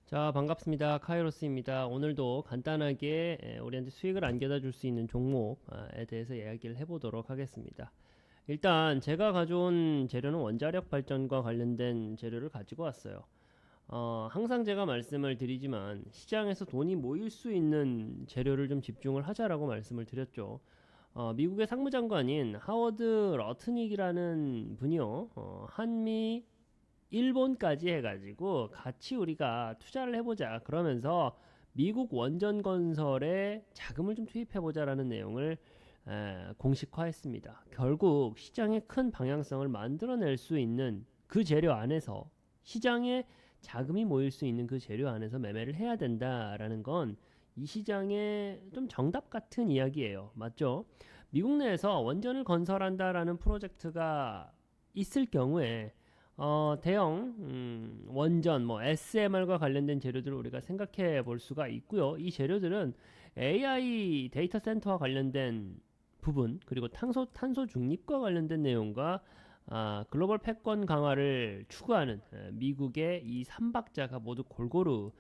자, 반갑습니다. 카이로스입니다. 오늘도 간단하게 우리한테 수익을 안겨다 줄 수 있는 종목에 대해서 이야기를 해보도록 하겠습니다. 일단 제가 가져온 재료는 원자력 발전과 관련된 재료를 가지고 왔어요. 항상 제가 말씀을 드리지만 시장에서 돈이 모일 수 있는 재료를 좀 집중을 하자라고 말씀을 드렸죠. 미국의 상무장관인 하워드 러트닉이라는 분이요, 한미 일본까지 해가지고 같이 우리가 투자를 해보자 그러면서 미국 원전 건설에 자금을 좀 투입해보자라는 내용을 공식화했습니다. 결국 시장의 큰 방향성을 만들어낼 수 있는 그 재료 안에서 시장에 자금이 모일 수 있는 그 재료 안에서 매매를 해야 된다라는 건 이 시장의 좀 정답 같은 이야기예요. 맞죠? 미국 내에서 원전을 건설한다라는 프로젝트가 있을 경우에 대형 원전, 뭐 SMR과 관련된 재료들을 우리가 생각해 볼 수가 있고요. 이 재료들은 AI 데이터 센터와 관련된 부분, 그리고 탄소 중립과 관련된 내용과 글로벌 패권 강화를 추구하는 미국의 이 3박자가 모두 골고루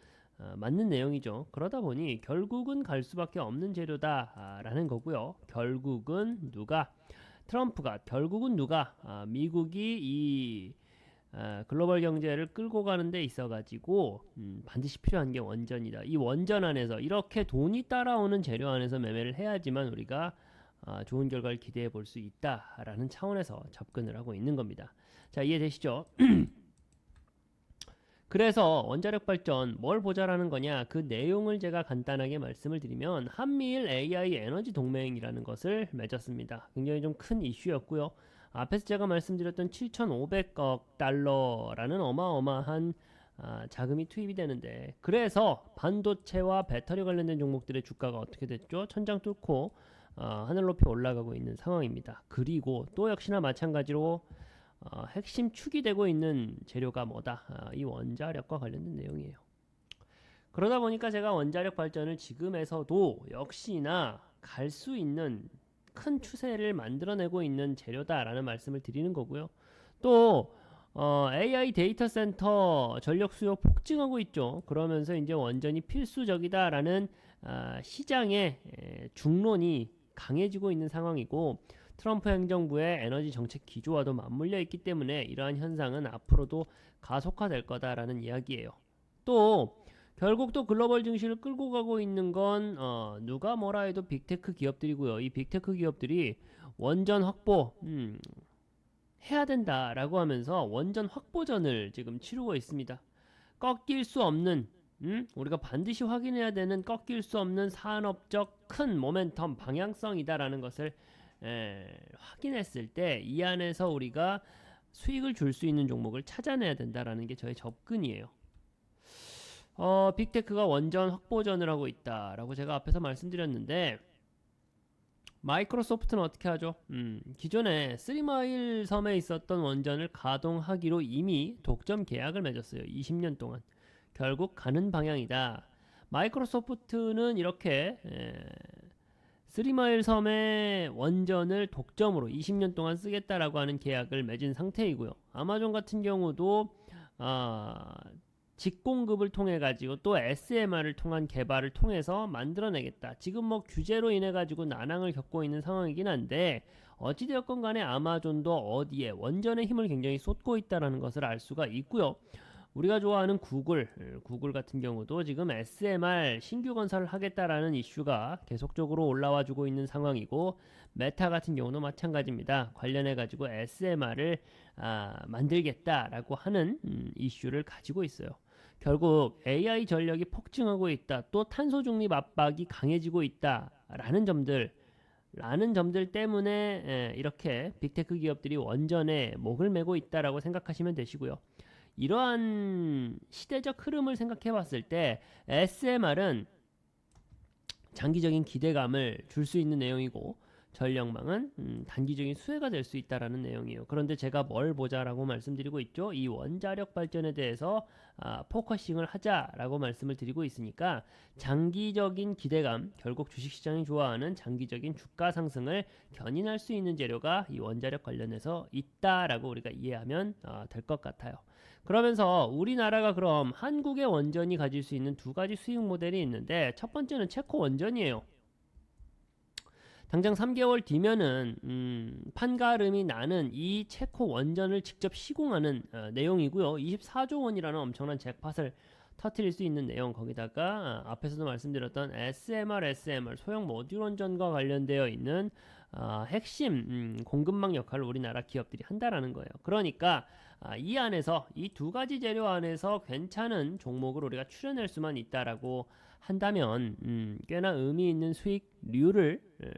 맞는 내용이죠. 그러다 보니 결국은 갈 수밖에 없는 재료다라는 거고요. 결국은 누가 트럼프가 결국은 누가 미국이 이 글로벌 경제를 끌고 가는 데 있어 가지고 반드시 필요한 게 원전이다. 이 원전 안에서 이렇게 돈이 따라오는 재료 안에서 매매를 해야지만 우리가 좋은 결과를 기대해 볼 수 있다라는 차원에서 접근을 하고 있는 겁니다. 자, 이해되시죠? 그래서 원자력 발전 뭘 보자라는 거냐, 그 내용을 제가 간단하게 말씀을 드리면 한미일 AI 에너지 동맹이라는 것을 맺었습니다. 굉장히 좀 큰 이슈였고요. 앞에서 제가 말씀드렸던 7,500억 달러라는 어마어마한 자금이 투입이 되는데, 그래서 반도체와 배터리 관련된 종목들의 주가가 어떻게 됐죠? 천장 뚫고 하늘 높이 올라가고 있는 상황입니다. 그리고 또 역시나 마찬가지로 핵심 축이 되고 있는 재료가 뭐다? 이 원자력과 관련된 내용이에요. 그러다 보니까 제가 원자력 발전을 지금에서도 역시나 갈 수 있는 큰 추세를 만들어내고 있는 재료다라는 말씀을 드리는 거고요. 또 AI 데이터 센터 전력 수요 폭증하고 있죠. 그러면서 이제 원전이 필수적이다라는 시장의 중론이 강해지고 있는 상황이고, 트럼프 행정부의 에너지 정책 기조와도 맞물려 있기 때문에 이러한 현상은 앞으로도 가속화될 거다라는 이야기예요. 또 결국 또 글로벌 증시를 끌고 가고 있는 건 누가 뭐라 해도 빅테크 기업들이고요. 이 빅테크 기업들이 원전 확보 해야 된다라고 하면서 원전 확보전을 지금 치르고 있습니다. 꺾일 수 없는, 우리가 반드시 확인해야 되는 꺾일 수 없는 산업적 큰 모멘텀 방향성이다라는 것을 확인했을 때 이 안에서 우리가 수익을 줄 수 있는 종목을 찾아내야 된다라는 게 저의 접근이에요. 빅테크가 원전 확보전을 하고 있다라고 제가 앞에서 말씀드렸는데, 마이크로소프트는 어떻게 하죠? 기존에 3마일 섬에 있었던 원전을 가동하기로 이미 독점 계약을 맺었어요. 20년 동안. 결국 가는 방향이다. 마이크로소프트는 이렇게 3마일 섬의 원전을 독점으로 20년 동안 쓰겠다라고 하는 계약을 맺은 상태이고요. 아마존 같은 경우도 직공급을 통해 가지고 또 SMR을 통한 개발을 통해서 만들어내겠다. 지금 뭐 규제로 인해 가지고 난항을 겪고 있는 상황이긴 한데, 어찌되었건 간에 아마존도 어디에 원전의 힘을 굉장히 쏟고 있다는 것을 알 수가 있고요. 우리가 좋아하는 구글 같은 경우도 지금 SMR 신규 건설을 하겠다라는 이슈가 계속적으로 올라와 주고 있는 상황이고, 메타 같은 경우도 마찬가지입니다. 관련해 가지고 SMR을 만들겠다라고 하는 이슈를 가지고 있어요. 결국 AI 전력이 폭증하고 있다, 또 탄소 중립 압박이 강해지고 있다라는 점들 때문에 이렇게 빅테크 기업들이 원전에 목을 메고 있다라고 생각하시면 되시고요. 이러한 시대적 흐름을 생각해 봤을 때 SMR은 장기적인 기대감을 줄 수 있는 내용이고, 전력망은 단기적인 수혜가 될 수 있다라는 내용이에요. 그런데 제가 뭘 보자라고 말씀드리고 있죠. 이 원자력 발전에 대해서 포커싱을 하자라고 말씀을 드리고 있으니까 장기적인 기대감, 결국 주식시장이 좋아하는 장기적인 주가 상승을 견인할 수 있는 재료가 이 원자력 관련해서 있다라고 우리가 이해하면 될 것 같아요. 그러면서 우리나라가 그럼 한국의 원전이 가질 수 있는 두 가지 수익 모델이 있는데, 첫 번째는 체코 원전이에요. 당장 3개월 뒤면은 판가름이 나는 이 체코 원전을 직접 시공하는 내용이고요. 24조 원이라는 엄청난 잭팟을 터트릴 수 있는 내용, 거기다가 앞에서도 말씀드렸던 SMR 소형 모듈 원전과 관련되어 있는 핵심 공급망 역할을 우리나라 기업들이 한다라는 거예요. 그러니까 이 안에서 이 두 가지 재료 안에서 괜찮은 종목을 우리가 추려낼 수만 있다라고 한다면 꽤나 의미 있는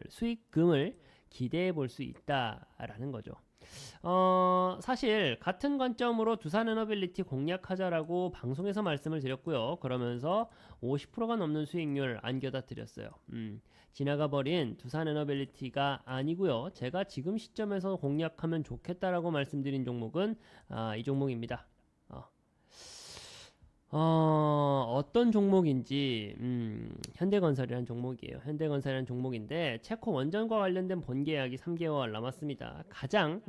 수익금을 기대해 볼 수 있다라는 거죠. 사실 같은 관점으로 두산에너빌리티 공략하자라고 방송에서 말씀을 드렸고요. 그러면서 50%가 넘는 수익률 안겨다 드렸어요. 지나가 버린 두산에너빌리티가 아니고요. 제가 지금 시점에서 공략하면 좋겠다라고 말씀드린 종목은 이 종목입니다. 어떤 종목인지 현대건설이라는 종목이에요. 현대건설이라는 종목인데 체코 원전과 관련된 본계약이 3개월 남았습니다. 가장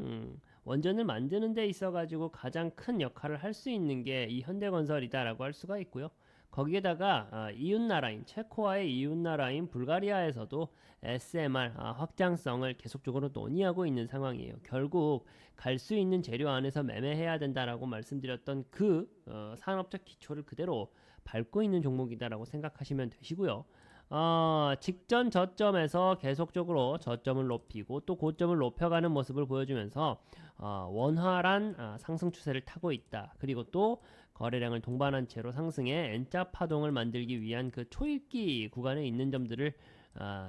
원전을 만드는 데 있어 가지고 가장 큰 역할을 할 수 있는 게 이 현대건설이다라고 할 수가 있고요. 거기에다가 이웃나라인 체코와의 이웃나라인 불가리아에서도 SMR 확장성을 계속적으로 논의하고 있는 상황이에요. 결국 갈 수 있는 재료 안에서 매매해야 된다라고 말씀드렸던 그 산업적 기초를 그대로 밟고 있는 종목이다라고 생각하시면 되시고요. 직전 저점에서 계속적으로 저점을 높이고 또 고점을 높여가는 모습을 보여주면서 원활한 상승 추세를 타고 있다. 그리고 또 거래량을 동반한 채로 상승해 N자 파동을 만들기 위한 그 초읽기 구간에 있는 점들을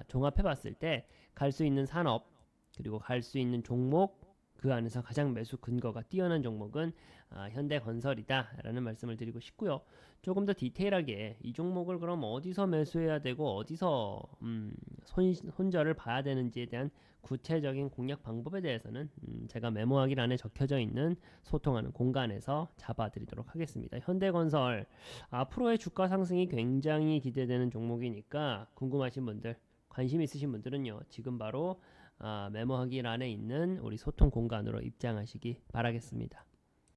종합해 봤을 때 갈 수 있는 산업, 그리고 갈 수 있는 종목, 그 안에서 가장 매수 근거가 뛰어난 종목은 현대건설이다 라는 말씀을 드리고 싶고요. 조금 더 디테일하게 이 종목을 그럼 어디서 매수해야 되고 어디서 손절을 봐야 되는지에 대한 구체적인 공략 방법에 대해서는 제가 메모하기 란에 적혀져 있는 소통하는 공간에서 잡아드리도록 하겠습니다. 현대건설 앞으로의 주가 상승이 굉장히 기대되는 종목이니까 궁금하신 분들, 관심 있으신 분들은요, 지금 바로 메모하기 란에 있는 우리 소통 공간으로 입장하시기 바라겠습니다.